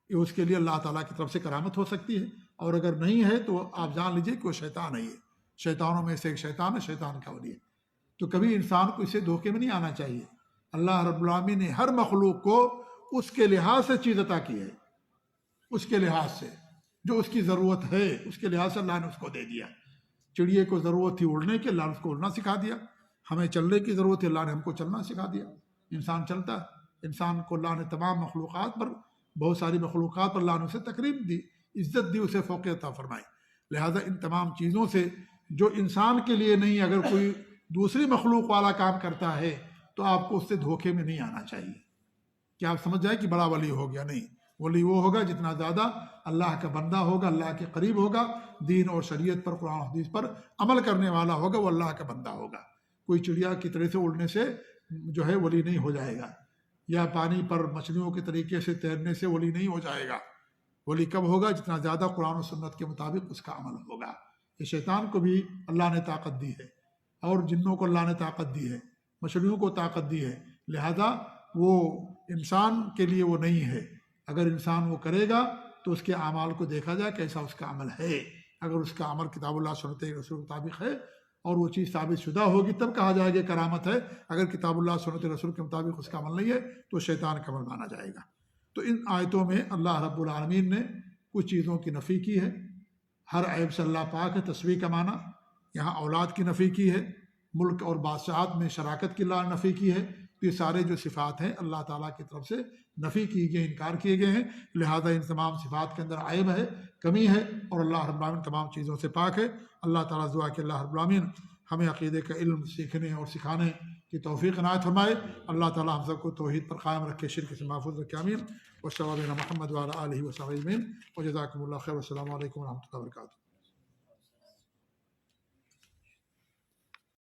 یہ اس کے لیے اللہ تعالیٰ کی طرف سے کرامت ہو سکتی ہے، اور اگر نہیں ہے تو آپ جان لیجئے کہ وہ شیطان ہے، شیطانوں میں سے ایک شیطان ہے، شیطان کا ولی ہے۔ تو کبھی انسان کو اسے دھوکے میں نہیں آنا چاہیے۔ اللہ رب العالمین نے ہر مخلوق کو اس کے لحاظ سے چیز عطا کی ہے، اس کے لحاظ سے جو اس کی ضرورت ہے، اس کے لحاظ سے اللہ نے اس کو دے دیا۔ چڑیے کو ضرورت تھی اڑنے کی، اللہ نے اس کو اڑنا سکھا دیا۔ ہمیں چلنے کی ضرورت ہے، اللہ نے ہم کو چلنا سکھا دیا۔ انسان چلتا ہے، انسان کو اللہ نے تمام مخلوقات پر، بہت ساری مخلوقات پر اللہ نے اسے تکریم دی، عزت دی، اسے فوقیت عطا فرمائی۔ لہذا ان تمام چیزوں سے جو انسان کے لیے نہیں، اگر کوئی دوسری مخلوق والا کام کرتا ہے تو آپ کو اس سے دھوکے میں نہیں آنا چاہیے کہ آپ سمجھ جائیں کہ بڑا ولی ہو گیا۔ نہیں، ولی وہ ہوگا جتنا زیادہ اللہ کا بندہ ہوگا، اللہ کے قریب ہوگا، دین اور شریعت پر، قرآن و حدیث پر عمل کرنے والا ہوگا، وہ اللہ کا بندہ ہوگا۔ کوئی چڑیا کی طرح سے اڑنے سے جو ہے ولی نہیں ہو جائے گا، یا پانی پر مچھلیوں کے طریقے سے تیرنے سے ولی نہیں ہو جائے گا۔ ولی کب ہوگا؟ جتنا زیادہ قرآن و سنت کے مطابق اس کا عمل ہوگا۔ یہ شیطان کو بھی اللہ نے طاقت دی ہے، اور جنوں کو اللہ نے طاقت دی ہے، مچھلیوں کو طاقت دی ہے، لہذا وہ انسان کے لیے وہ نہیں ہے۔ اگر انسان وہ کرے گا تو اس کے اعمال کو دیکھا جائے کیسا اس کا عمل ہے۔ اگر اس کا عمل کتاب اللہ سنت رسول کے مطابق ہے اور وہ چیز ثابت شدہ ہوگی تب کہا جائے گا کرامت ہے۔ اگر کتاب اللہ سنت رسول کے مطابق اس کا عمل نہیں ہے تو شیطان کا عمل مانا جائے گا۔ تو ان آیتوں میں اللہ رب العالمین نے کچھ چیزوں کی نفی کی ہے۔ ہر عیب سے اللہ پاک ہے، تسبیح کا معنی یہاں اولاد کی نفی کی ہے، ملک اور بادشاہت میں شراکت کی اللہ نفی کی ہے۔ تو یہ سارے جو صفات ہیں اللہ تعالیٰ کی طرف سے نفی کی گئے، انکار کیے گئے ہیں، لہذا ان تمام صفات کے اندر عیب ہے، کمی ہے، اور اللہ رب العالمین تمام چیزوں سے پاک ہے۔ اللہ تعالیٰ دعا کہ اللہ رب العالمین ہمیں عقیدے کا علم سیکھنے اور سکھانے کی توفیق عنایت فرمائے۔ اللہ تعالیٰ ہم سب کو توحید پر قائم رکھے، شرک سے محفوظ رکھے، آمین۔ وصلی اللہ علیہ محمد وعلی آلہ وصحبہ اجمعین، وجزاکم اللہ خیر، والسلام علیکم ورحمۃ اللہ وبرکاتہ۔